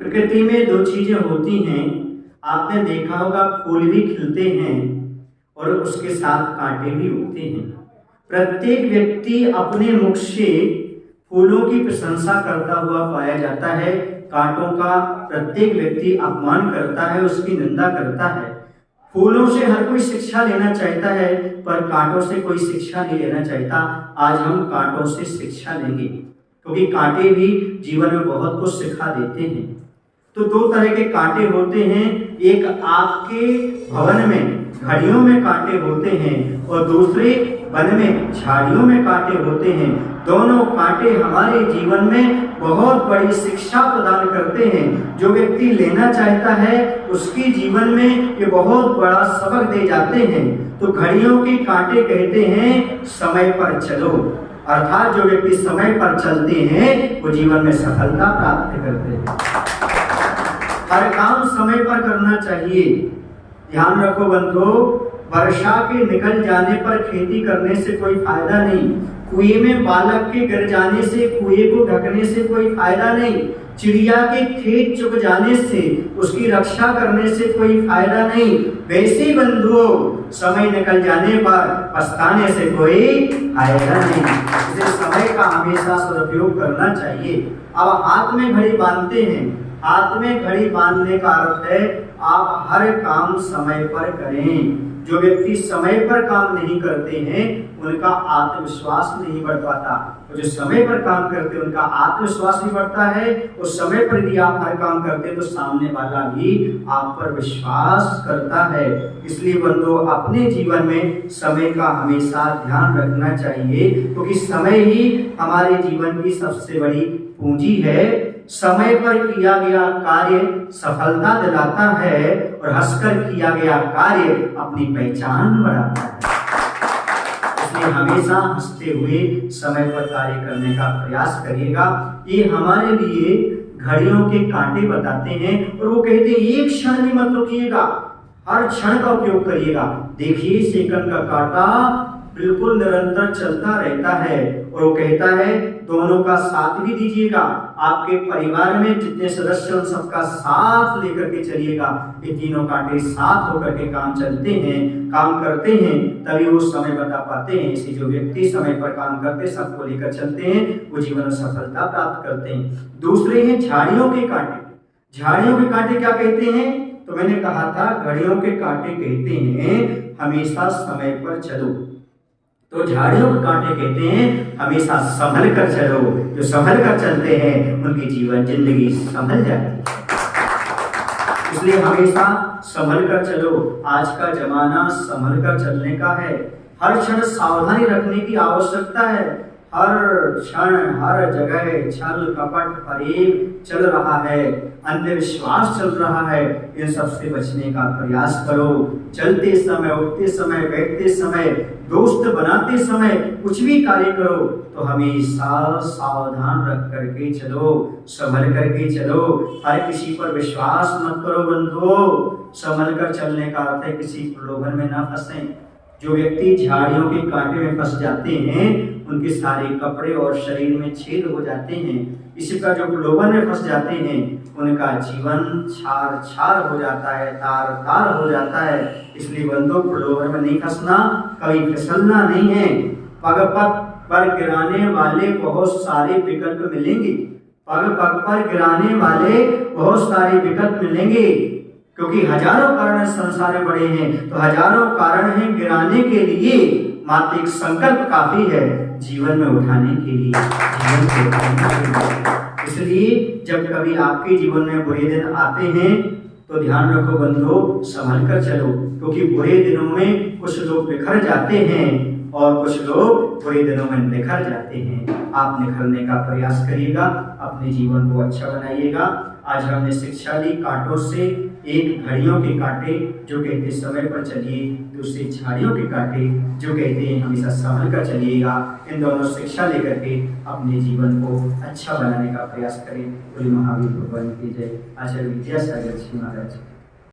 प्रकृति में दो चीजें होती हैं। आपने देखा होगा फूल भी खिलते हैं और उसके साथ कांटे भी उगते हैं। प्रत्येक व्यक्ति अपने मुख से फूलों की प्रशंसा करता हुआ पाया जाता है, कांटों का प्रत्येक व्यक्ति अपमान करता है, उसकी निंदा करता है। फूलों से हर कोई शिक्षा लेना चाहता है, पर कांटों से कोई शिक्षा नहीं लेना चाहता। आज हम कांटों से शिक्षा लेंगे, क्योंकि कांटे भी जीवन में बहुत कुछ सिखा देते हैं। तो दो तरह के कांटे होते हैं, एक आपके भवन में घड़ियों में कांटे होते हैं और दूसरे वन में झाड़ियों में कांटे होते हैं। दोनों कांटे हमारे जीवन में बहुत बड़ी शिक्षा प्रदान करते हैं। जो व्यक्ति लेना चाहता है उसके जीवन में ये बहुत बड़ा सबक दे जाते हैं। तो घड़ियों के कांटे कहते हैं समय पर चलो, अर्थात जो व्यक्ति समय पर चलते हैं वो जीवन में सफलता प्राप्त करते हैं। हर काम समय पर करना चाहिए। ध्यान रखो बंधुओं, वर्षा के निकल जाने पर खेती करने से कोई फायदा नहीं, कुएं में बालक के गिर जाने से कुएं को ढकने से कोई फायदा नहीं, चिड़िया के खेत चुग जाने से उसकी रक्षा करने से कोई फायदा नहीं। वैसे बंधुओं, समय निकल जाने पर पछताने से कोई फायदा नहीं। इसलिए समय का हमेशा सदुपयोग करना चाहिए। अब हाथ में घड़ी बांधते हैं, हाथ में घड़ी बांधने का अर्थ है आप हर काम समय पर करें। जो व्यक्ति समय पर काम नहीं करते हैं उनका आत्मविश्वास नहीं बढ़ पाता, और जो समय पर काम करते हैं उनका आत्मविश्वास भी बढ़ता है। उस समय पर यदि आप हर काम करते हैं तो सामने वाला भी आप पर विश्वास करता है। इसलिए बंधुओं, अपने जीवन में समय का हमेशा ध्यान रखना चाहिए, क्योंकि समय ही हमारे जीवन की सबसे बड़ी पूंजी है। समय पर किया गया कार्य सफलता दिलाता है और हंसकर किया गया कार्य अपनी पहचान बढ़ाता है। इसलिए हमेशा हंसते हुए समय पर कार्य करने का प्रयास करिएगा। ये हमारे लिए घड़ियों के कांटे बताते हैं और वो कहते हैं एक क्षण भी मत रुकिएगा, हर क्षण का उपयोग करिएगा। देखिए सेकंड का कांटा बिल्कुल निरंतर चलता रहता है, और वो कहता है दोनों का साथ भी दीजिएगा। आपके परिवार में जितने सदस्य उन सबका साथ लेकर के चलिएगा। ये तीनों कांटे साथ होकर के काम चलते हैं, काम करते हैं, तभी वो समय बता पाते हैं। इसी जो व्यक्ति समय पर काम करते, सबको लेकर चलते हैं, वो जीवन में सफलता प्राप्त करते हैं। दूसरे हैं झाड़ियों के कांटे। झाड़ियों के कांटे क्या कहते हैं? तो मैंने कहा था घड़ियों के कांटे कहते हैं हमेशा समय पर चलो। तो झाड़ियों के कांटे कहते हैं हमेशा संभल कर चलो। जो संभल कर चलते हैं उनकी जीवन जिंदगी संभल जाती है। इसलिए हमेशा संभल कर चलो। आज का जमाना संभल कर चलने का है। हर क्षण सावधानी रखने की आवश्यकता है। हर क्षण हर जगह छल कपट फरेब चल रहा है, अंधविश्वास चल रहा है। इन सब से बचने का प्रयास करो। चलते समय, उठते समय, बैठते समय, दोस्त बनाते समय, कुछ भी कार्य करो तो हमेशा सावधान रख करके चलो, संभल करके चलो। हर किसी पर विश्वास मत करो बंधुओं। संभल कर चलने का अर्थ है किसी प्रलोभन में ना फंसें। जो व्यक्ति झाड़ियों के कांटे में फंस जाते हैं उनके सारे कपड़े और शरीर में छेद हो जाते हैं। इसी का जो प्रलोभन में फंस जाते हैं उनका जीवन छार छार हो जाता है, तार तार हो जाता है। इसलिए बंधुओं, प्रलोभन में नहीं फंसना, कभी फिसलना नहीं है। पग पग पर गिराने वाले बहुत सारे विकल्प मिलेंगे। पग पग पर गिराने वाले बहुत सारे विकल्प मिलेंगे, क्योंकि हजारों कारण संसार में पड़े हैं। तो हजारों कारण हैं गिराने के लिए, मात्र एक संकल्प काफी है जीवन में उठाने के लिए, जीवन को उठाने के लिए। इसलिए जब कभी आपके जीवन में बुरे दिन आते हैं तो ध्यान रखो बंधुओं, संभल कर चलो, क्योंकि बुरे दिनों में कुछ लोग बिखर जाते हैं और कुछ लोग बुरे दिनों में निखर जाते हैं। आप निखरने का प्रयास करिएगा, अपने जीवन को अच्छा बनाइएगा। आज हमने शिक्षा ली कांटों से। एक घड़ियों के कांटे जो कहते समय पर चलिए, दूसरे झाड़ियों के कांटे जो कहते हैं हमेशा संभल कर चलिएगा। इन दोनों शिक्षा लेकर के अपने जीवन को अच्छा बनाने का प्रयास करें। बोले महावीर भगवान की जय। आचार्य विद्यासागर जी महाराज।